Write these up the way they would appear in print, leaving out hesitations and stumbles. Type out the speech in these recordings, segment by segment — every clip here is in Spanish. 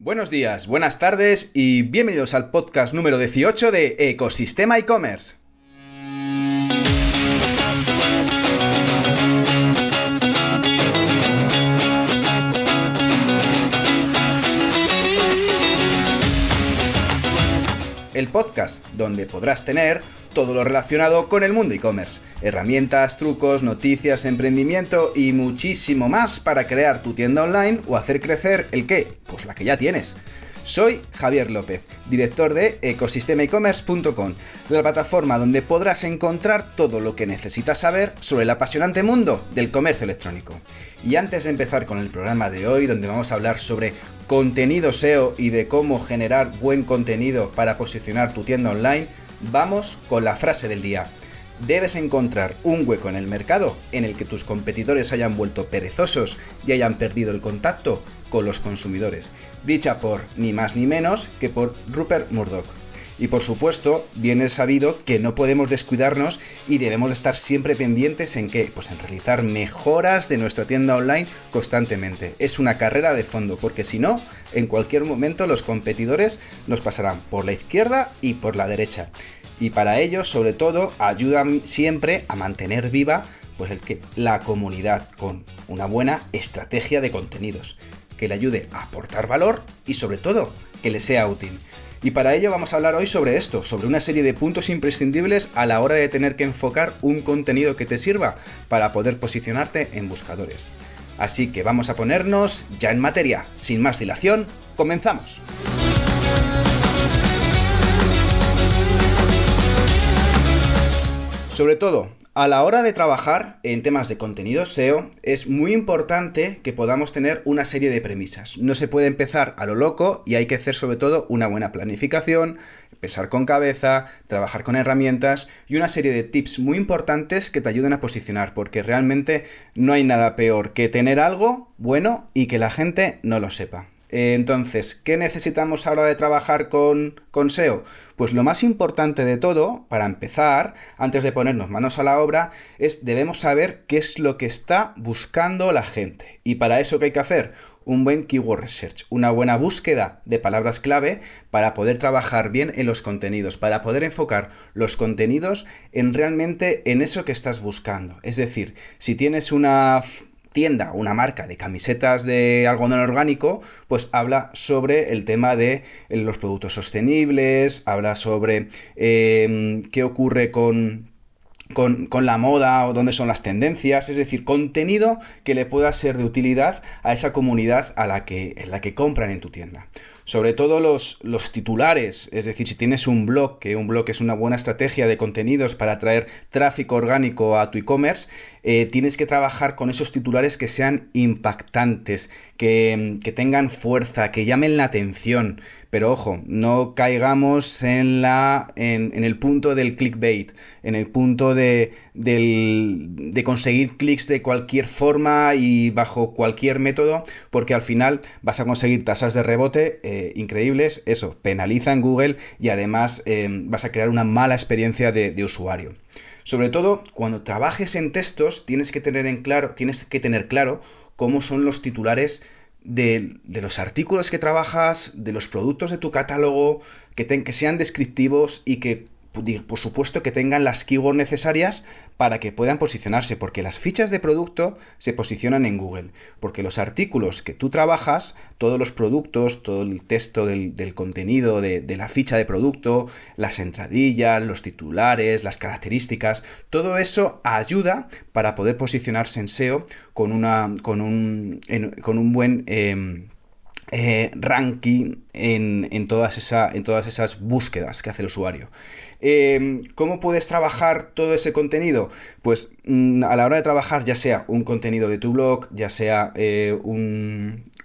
Buenos días, buenas tardes y bienvenidos al podcast número 18 de Ecosistema e-commerce. El podcast donde podrás tener todo lo relacionado con el mundo e-commerce, herramientas, trucos, noticias, emprendimiento y muchísimo más para crear tu tienda online o hacer crecer ¿el qué? Pues la que ya tienes. Soy Javier López, director de ecosistemaecommerce.com, la plataforma donde podrás encontrar todo lo que necesitas saber sobre el apasionante mundo del comercio electrónico. Y antes de empezar con el programa de hoy, donde vamos a hablar sobre contenido SEO y de cómo generar buen contenido para posicionar tu tienda online, vamos con la frase del día. Debes encontrar un hueco en el mercado en el que tus competidores hayan vuelto perezosos y hayan perdido el contacto con los consumidores. Dicha por ni más ni menos que por Rupert Murdoch. Y por supuesto, bien es sabido que no podemos descuidarnos y debemos estar siempre pendientes en ¿qué? Pues en realizar mejoras de nuestra tienda online constantemente. Es una carrera de fondo, porque si no, en cualquier momento los competidores nos pasarán por la izquierda y por la derecha. Y para ello, sobre todo, ayudan siempre a mantener viva pues la comunidad con una buena estrategia de contenidos, que le ayude a aportar valor y sobre todo, que le sea útil. Y para ello vamos a hablar hoy sobre esto, sobre una serie de puntos imprescindibles a la hora de tener que enfocar un contenido que te sirva para poder posicionarte en buscadores. Así que vamos a ponernos ya en materia. Sin más dilación, comenzamos. Sobre todo, a la hora de trabajar en temas de contenido SEO, es muy importante que podamos tener una serie de premisas. No se puede empezar a lo loco y hay que hacer sobre todo una buena planificación, empezar con cabeza, trabajar con herramientas y una serie de tips muy importantes que te ayuden a posicionar, porque realmente no hay nada peor que tener algo bueno y que la gente no lo sepa. Entonces, ¿qué necesitamos ahora de trabajar con SEO? Pues lo más importante de todo, para empezar, antes de ponernos manos a la obra, debemos saber qué es lo que está buscando la gente. Y para eso, ¿qué hay que hacer? Un buen keyword research, una buena búsqueda de palabras clave para poder trabajar bien en los contenidos, para poder enfocar los contenidos realmente en eso que estás buscando. Es decir, si tienes una tienda, una marca de camisetas de algodón orgánico, pues habla sobre el tema de los productos sostenibles, habla sobre qué ocurre con la moda o dónde son las tendencias, es decir, contenido que le pueda ser de utilidad a esa comunidad en la que compran en tu tienda. Sobre todo los titulares, es decir, si tienes un blog, que un blog es una buena estrategia de contenidos para atraer tráfico orgánico a tu e-commerce, tienes que trabajar con esos titulares que sean impactantes, que tengan fuerza, que llamen la atención. Pero ojo, no caigamos en el punto del clickbait, en el punto de conseguir clics de cualquier forma y bajo cualquier método, porque al final vas a conseguir tasas de rebote increíbles, eso penaliza en Google y además vas a crear una mala experiencia de usuario. Sobre todo, cuando trabajes en textos, tienes que tener claro cómo son los titulares de los artículos que trabajas, de los productos de tu catálogo, que sean descriptivos y que, por supuesto, que tengan las keywords necesarias para que puedan posicionarse, porque las fichas de producto se posicionan en Google, porque los artículos que tú trabajas, todos los productos, todo el texto del contenido de la ficha de producto, las entradillas, los titulares, las características, todo eso ayuda para poder posicionarse en SEO con un buen ranking en todas esas búsquedas que hace el usuario. ¿Cómo puedes trabajar todo ese contenido? Pues a la hora de trabajar, ya sea un contenido de tu blog, ya sea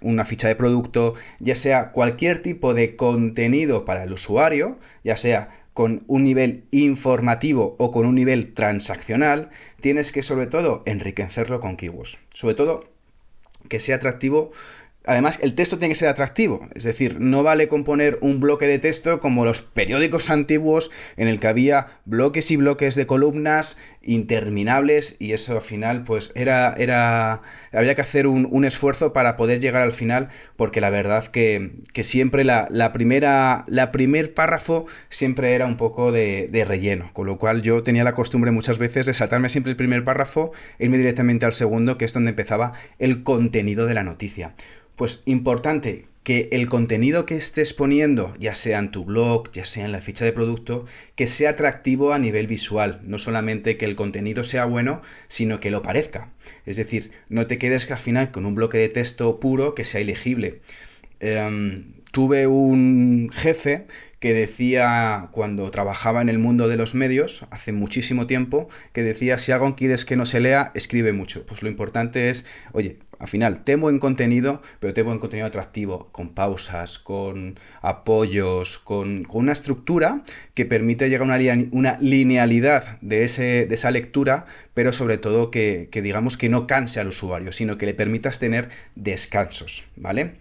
una ficha de producto, ya sea cualquier tipo de contenido para el usuario, ya sea con un nivel informativo o con un nivel transaccional, tienes que sobre todo enriquecerlo con keywords. Sobre todo que sea atractivo Además, el texto tiene que ser atractivo, es decir, no vale con poner un bloque de texto como los periódicos antiguos en el que había bloques y bloques de columnas interminables y eso al final pues había que hacer un esfuerzo para poder llegar al final porque la verdad que siempre la primer párrafo siempre era un poco de relleno, con lo cual yo tenía la costumbre muchas veces de saltarme siempre el primer párrafo e irme directamente al segundo, que es donde empezaba el contenido de la noticia. Pues importante que el contenido que estés poniendo, ya sea en tu blog, ya sea en la ficha de producto, que sea atractivo a nivel visual. No solamente que el contenido sea bueno, sino que lo parezca. Es decir, no te quedes al final con un bloque de texto puro que sea ilegible. Tuve un jefe que decía, cuando trabajaba en el mundo de los medios, hace muchísimo tiempo, que decía, si algo quieres que no se lea, escribe mucho. Pues lo importante es, oye, al final, ten buen contenido, pero ten buen contenido atractivo, con pausas, con apoyos, con una estructura que permite llegar a una linealidad de esa lectura, pero sobre todo que digamos que no canse al usuario, sino que le permitas tener descansos, ¿vale?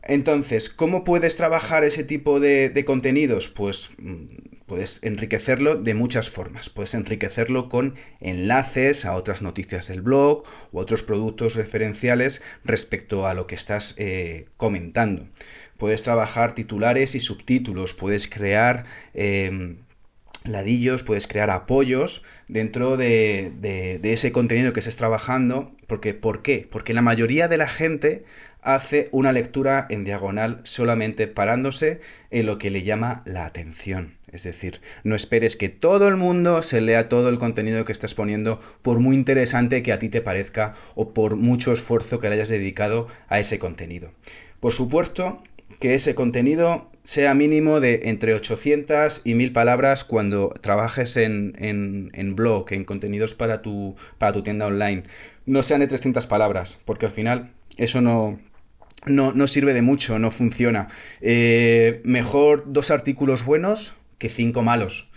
Entonces, ¿cómo puedes trabajar ese tipo de contenidos? Pues puedes enriquecerlo de muchas formas. Puedes enriquecerlo con enlaces a otras noticias del blog o otros productos referenciales respecto a lo que estás comentando. Puedes trabajar titulares y subtítulos. Puedes crear ladillos, puedes crear apoyos dentro de ese contenido que estés trabajando. ¿Por qué? Porque la mayoría de la gente hace una lectura en diagonal solamente parándose en lo que le llama la atención. Es decir, no esperes que todo el mundo se lea todo el contenido que estás poniendo, por muy interesante que a ti te parezca o por mucho esfuerzo que le hayas dedicado a ese contenido. Por supuesto que ese contenido sea mínimo de entre 800 y 1000 palabras cuando trabajes en blog, en contenidos para tu tienda online. No sean de 300 palabras, porque al final eso no sirve de mucho, no funciona. Mejor 2 artículos buenos que 5 malos.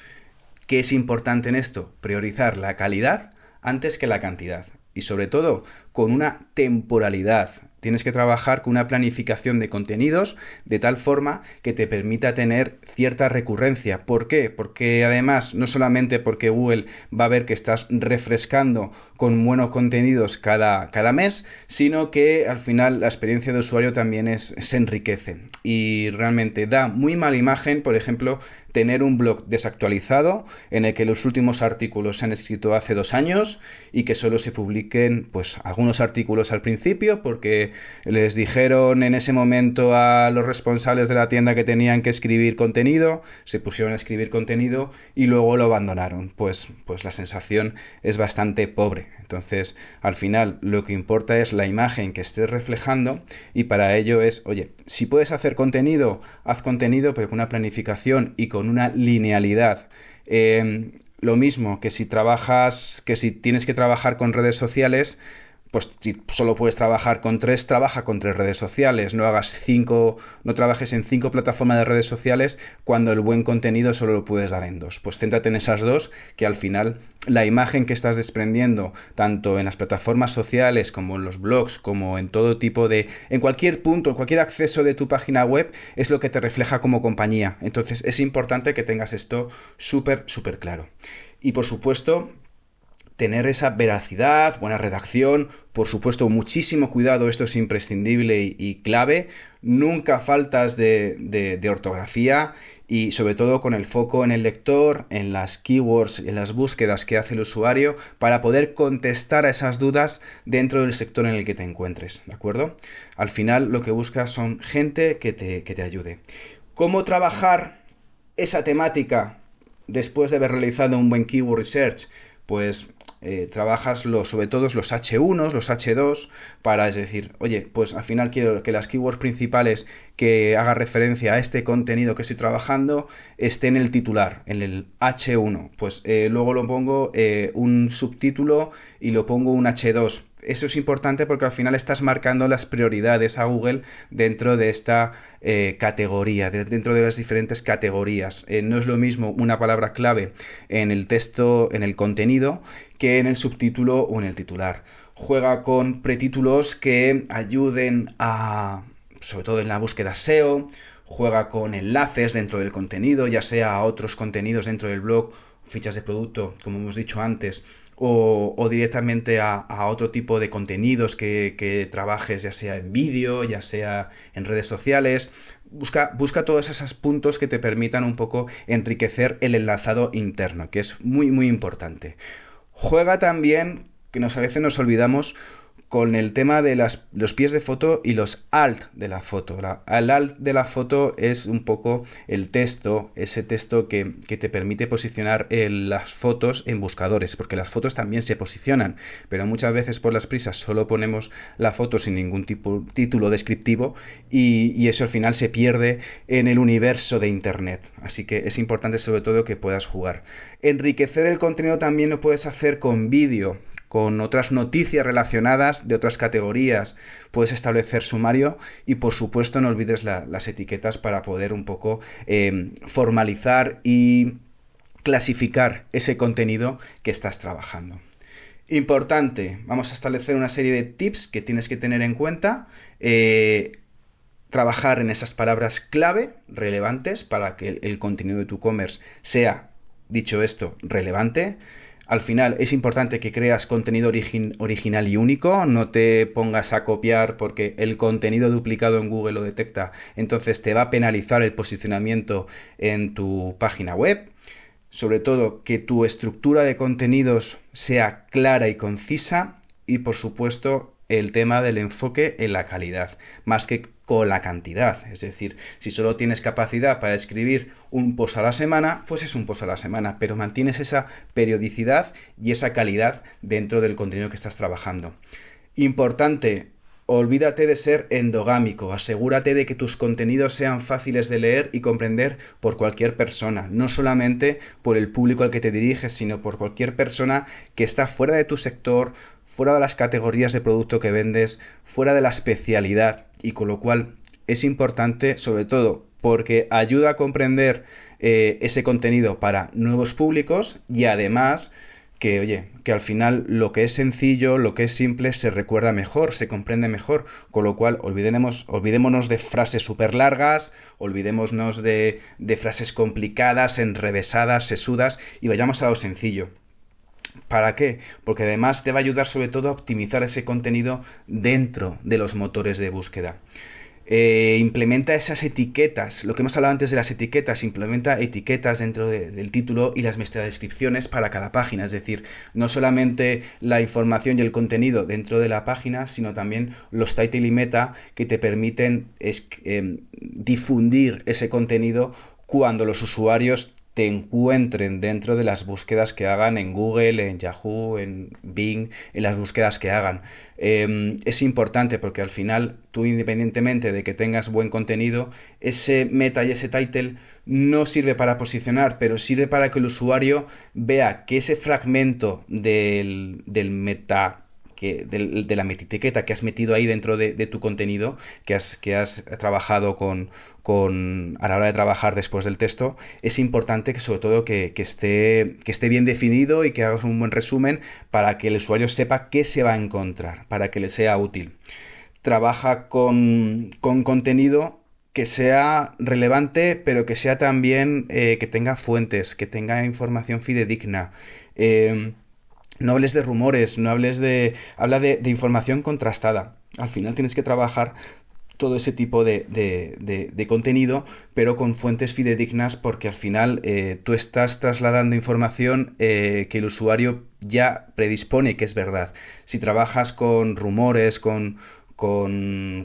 ¿Qué es importante en esto? Priorizar la calidad antes que la cantidad. Y sobre todo, con una temporalidad. Tienes que trabajar con una planificación de contenidos de tal forma que te permita tener cierta recurrencia. ¿Por qué? Porque además, no solamente porque Google va a ver que estás refrescando con buenos contenidos cada mes, sino que al final la experiencia de usuario también se enriquece. Y realmente da muy mala imagen, por ejemplo, tener un blog desactualizado en el que los últimos artículos se han escrito hace 2 años y que solo se publiquen pues algunos artículos al principio porque les dijeron en ese momento a los responsables de la tienda que tenían que escribir contenido, se pusieron a escribir contenido y luego lo abandonaron. Pues la sensación es bastante pobre. Entonces, al final, lo que importa es la imagen que estés reflejando y para ello es, oye, si puedes hacer contenido, haz contenido, pero con una planificación y con una linealidad. Lo mismo que si tienes que trabajar con redes sociales, pues si solo puedes trabajar con 3, trabaja con 3 redes sociales, no trabajes en 5 plataformas de redes sociales cuando el buen contenido solo lo puedes dar en 2. Pues céntrate en esas 2, que al final la imagen que estás desprendiendo, tanto en las plataformas sociales como en los blogs, como en todo tipo en cualquier punto, en cualquier acceso de tu página web, es lo que te refleja como compañía. Entonces es importante que tengas esto súper, súper claro. Y por supuesto, tener esa veracidad, buena redacción, por supuesto muchísimo cuidado, esto es imprescindible y clave, nunca faltas de ortografía y sobre todo con el foco en el lector, en las keywords, en las búsquedas que hace el usuario para poder contestar a esas dudas dentro del sector en el que te encuentres, ¿de acuerdo? Al final lo que buscas son gente que te ayude. ¿Cómo trabajar esa temática después de haber realizado un buen keyword research? Pues trabajas sobre todo los H1, los H2, es decir, oye, pues al final quiero que las keywords principales que haga referencia a este contenido que estoy trabajando esté en el titular, en el H1. Pues luego lo pongo un subtítulo y lo pongo un H2. Eso es importante porque al final estás marcando las prioridades a Google dentro de esta categoría, dentro de las diferentes categorías. No es lo mismo una palabra clave en el texto, en el contenido, que en el subtítulo o en el titular. juega con pretítulos que ayuden a, sobre todo en la búsqueda SEO, juega con enlaces dentro del contenido, ya sea a otros contenidos dentro del blog, fichas de producto, como hemos dicho antes, o directamente a otro tipo de contenidos que trabajes, ya sea en vídeo, ya sea en redes sociales. Busca todos esos puntos que te permitan un poco enriquecer el enlazado interno, que es muy, muy importante. Juega también, que a veces nos olvidamos, con el tema de los pies de foto y los alt de la foto. El alt de la foto es un poco el texto, ese texto que te permite posicionar las fotos en buscadores, porque las fotos también se posicionan, pero muchas veces por las prisas solo ponemos la foto sin ningún título descriptivo y eso al final se pierde en el universo de Internet. Así que es importante sobre todo que puedas jugar. Enriquecer el contenido también lo puedes hacer con vídeo, con otras noticias relacionadas de otras categorías. Puedes establecer sumario y por supuesto no olvides las etiquetas para poder un poco formalizar y clasificar ese contenido que estás trabajando. Importante, vamos a establecer una serie de tips que tienes que tener en cuenta. Trabajar en esas palabras clave relevantes para que el contenido de tu e-commerce sea, dicho esto, relevante. Al final es importante que creas contenido original y único, no te pongas a copiar porque el contenido duplicado en Google lo detecta, entonces te va a penalizar el posicionamiento en tu página web. Sobre todo que tu estructura de contenidos sea clara y concisa y por supuesto el tema del enfoque en la calidad, más que con la cantidad. Es decir, si solo tienes capacidad para escribir un post a la semana, pues es un post a la semana, pero mantienes esa periodicidad y esa calidad dentro del contenido que estás trabajando. Importante, olvídate de ser endogámico, asegúrate de que tus contenidos sean fáciles de leer y comprender por cualquier persona, no solamente por el público al que te diriges, sino por cualquier persona que está fuera de tu sector, fuera de las categorías de producto que vendes, fuera de la especialidad, y con lo cual es importante, sobre todo porque ayuda a comprender ese contenido para nuevos públicos y además que al final lo que es sencillo, lo que es simple se recuerda mejor, se comprende mejor, con lo cual olvidémonos de frases súper largas, olvidémonos de frases complicadas, enrevesadas, sesudas y vayamos a lo sencillo. ¿Para qué? Porque además te va a ayudar sobre todo a optimizar ese contenido dentro de los motores de búsqueda. Implementa esas etiquetas, lo que hemos hablado antes de las etiquetas, implementa etiquetas dentro del título y las metadescripciones para cada página, es decir, no solamente la información y el contenido dentro de la página, sino también los title y meta que te permiten difundir ese contenido cuando los usuarios te encuentren dentro de las búsquedas que hagan en Google, en Yahoo, en Bing, en las búsquedas que hagan. Es importante porque al final tú, independientemente de que tengas buen contenido, ese meta y ese title no sirve para posicionar, pero sirve para que el usuario vea que ese fragmento del meta, de la metaetiqueta que has metido ahí dentro de tu contenido, que has trabajado a la hora de trabajar después del texto, es importante que sobre todo que esté bien definido y que hagas un buen resumen para que el usuario sepa qué se va a encontrar, para que le sea útil. Trabaja con contenido que sea relevante, pero que sea también que tenga fuentes, que tenga información fidedigna. No hables de rumores, habla de información contrastada. Al final tienes que trabajar todo ese tipo de contenido, pero con fuentes fidedignas, porque al final tú estás trasladando información que el usuario ya predispone que es verdad. Si trabajas con rumores, con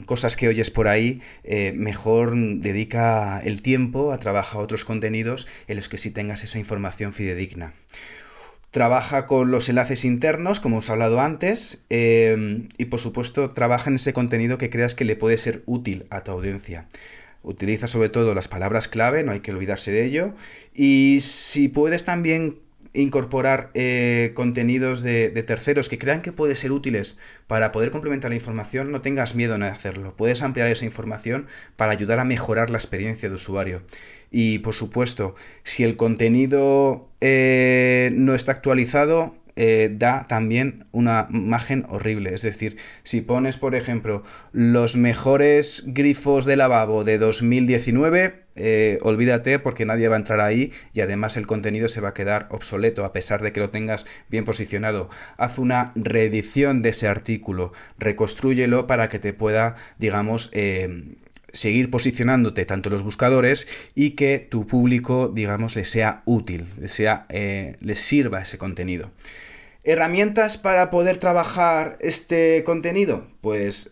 cosas que oyes por ahí, mejor dedica el tiempo a trabajar otros contenidos en los que sí tengas esa información fidedigna. Trabaja con los enlaces internos, como os he hablado antes, y por supuesto trabaja en ese contenido que creas que le puede ser útil a tu audiencia. Utiliza sobre todo las palabras clave, no hay que olvidarse de ello, y si puedes también incorporar contenidos de terceros que crean que pueden ser útiles para poder complementar la información, no tengas miedo en hacerlo. Puedes ampliar esa información para ayudar a mejorar la experiencia de usuario. Y por supuesto, si el contenido no está actualizado, da también una imagen horrible. Es decir, si pones, por ejemplo, los mejores grifos de lavabo de 2019, olvídate, porque nadie va a entrar ahí y además el contenido se va a quedar obsoleto a pesar de que lo tengas bien posicionado. Haz una reedición de ese artículo, reconstrúyelo para que te pueda, digamos, seguir posicionándote tanto en los buscadores y que tu público, digamos, le sea útil, les sirva ese contenido. ¿Herramientas para poder trabajar este contenido? Pues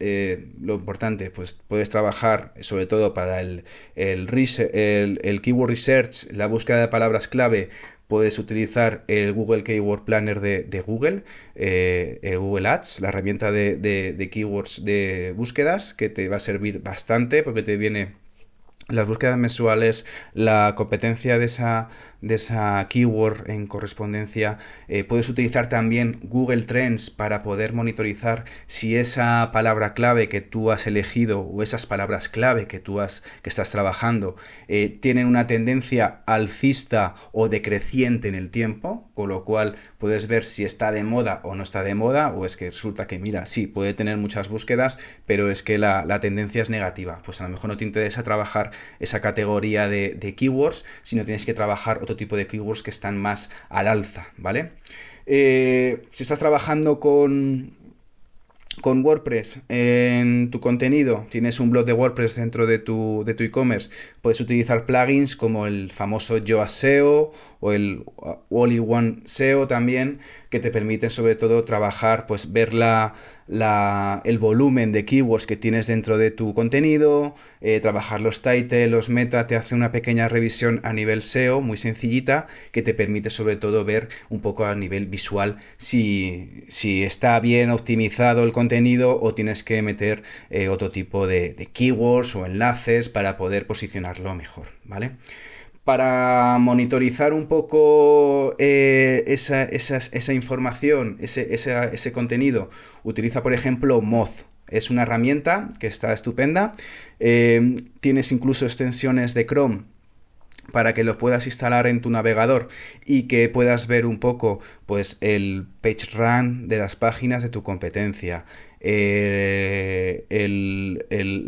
lo importante, pues puedes trabajar sobre todo para el Keyword Research, la búsqueda de palabras clave. Puedes utilizar el Google Keyword Planner de Google, Google Ads, la herramienta de keywords de búsquedas, que te va a servir bastante porque te viene las búsquedas mensuales, la competencia de esa keyword en correspondencia. Puedes utilizar también Google Trends para poder monitorizar si esa palabra clave que tú has elegido o esas palabras clave que estás trabajando tienen una tendencia alcista o decreciente en el tiempo, con lo cual puedes ver si está de moda o no está de moda, o es que resulta que, mira, sí, puede tener muchas búsquedas, pero es que la tendencia es negativa. Pues a lo mejor no te interesa trabajar esa categoría de keywords, sino tienes que trabajar otro tipo de keywords que están más al alza, ¿vale? Si estás trabajando con WordPress en tu contenido, tienes un blog de WordPress dentro de tu e-commerce, puedes utilizar plugins como el famoso Yoast SEO o el All-in-One SEO también, que te permiten sobre todo trabajar, pues ver el volumen de keywords que tienes dentro de tu contenido, trabajar los titles, los meta, te hace una pequeña revisión a nivel SEO muy sencillita que te permite sobre todo ver un poco a nivel visual si está bien optimizado el contenido o tienes que meter otro tipo de keywords o enlaces para poder posicionarlo mejor, ¿vale? Para monitorizar un poco esa información, ese contenido, utiliza por ejemplo Moz. Es una herramienta que está estupenda. Tienes incluso extensiones de Chrome para que lo puedas instalar en tu navegador y que puedas ver un poco, pues, el PageRank de las páginas de tu competencia,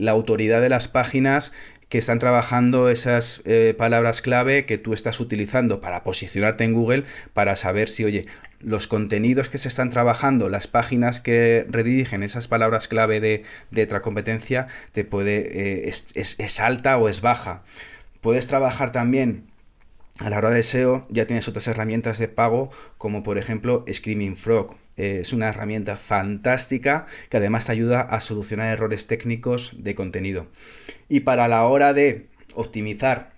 la autoridad de las páginas que están trabajando esas palabras clave que tú estás utilizando para posicionarte en Google, para saber si, oye, los contenidos que se están trabajando, las páginas que redirigen esas palabras clave de otra competencia, es alta o es baja. Puedes trabajar también a la hora de SEO, ya tienes otras herramientas de pago, como por ejemplo Screaming Frog. Es una herramienta fantástica que además te ayuda a solucionar errores técnicos de contenido. Y para la hora de optimizar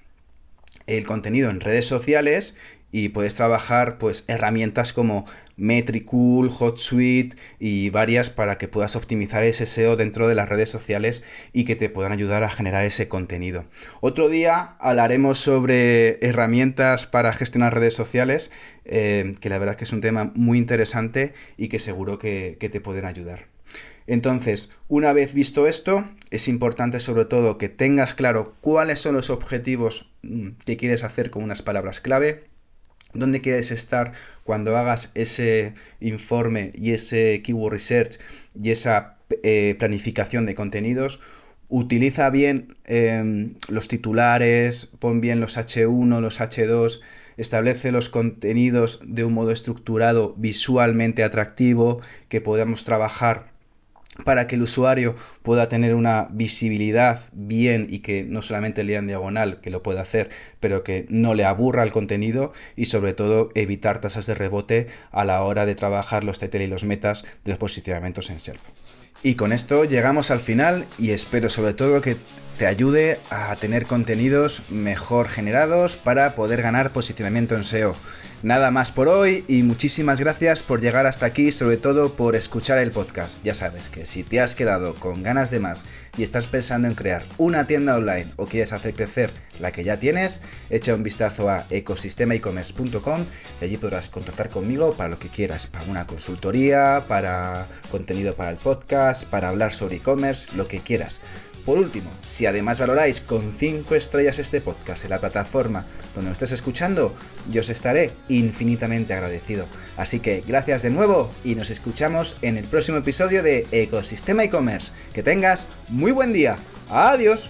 el contenido en redes sociales, y puedes trabajar, pues, herramientas como Metricool, HotSuite y varias para que puedas optimizar ese SEO dentro de las redes sociales y que te puedan ayudar a generar ese contenido. Otro día hablaremos sobre herramientas para gestionar redes sociales, que la verdad que es un tema muy interesante y que seguro que te pueden ayudar. Entonces, una vez visto esto, es importante sobre todo que tengas claro cuáles son los objetivos que quieres hacer con unas palabras clave, dónde quieres estar cuando hagas ese informe y ese keyword research y esa planificación de contenidos. Utiliza bien los titulares, pon bien los H1, los H2, establece los contenidos de un modo estructurado, visualmente atractivo, que podamos trabajar para que el usuario pueda tener una visibilidad bien y que no solamente lea en diagonal, que lo pueda hacer, pero que no le aburra el contenido, y sobre todo evitar tasas de rebote a la hora de trabajar los titles y los metas de los posicionamientos en SERP. Y con esto llegamos al final y espero sobre todo que te ayude a tener contenidos mejor generados para poder ganar posicionamiento en SEO. Nada más por hoy y muchísimas gracias por llegar hasta aquí, sobre todo por escuchar el podcast. Ya sabes que si te has quedado con ganas de más y estás pensando en crear una tienda online o quieres hacer crecer la que ya tienes, echa un vistazo a ecosistemaecommerce.com y allí podrás contactar conmigo para lo que quieras, para una consultoría, para contenido para el podcast, para hablar sobre e-commerce, lo que quieras. Por último, si además valoráis con 5 estrellas este podcast en la plataforma donde lo estés escuchando, yo os estaré infinitamente agradecido. Así que gracias de nuevo y nos escuchamos en el próximo episodio de Ecosistema e-commerce. Que tengas muy buen día. ¡Adiós!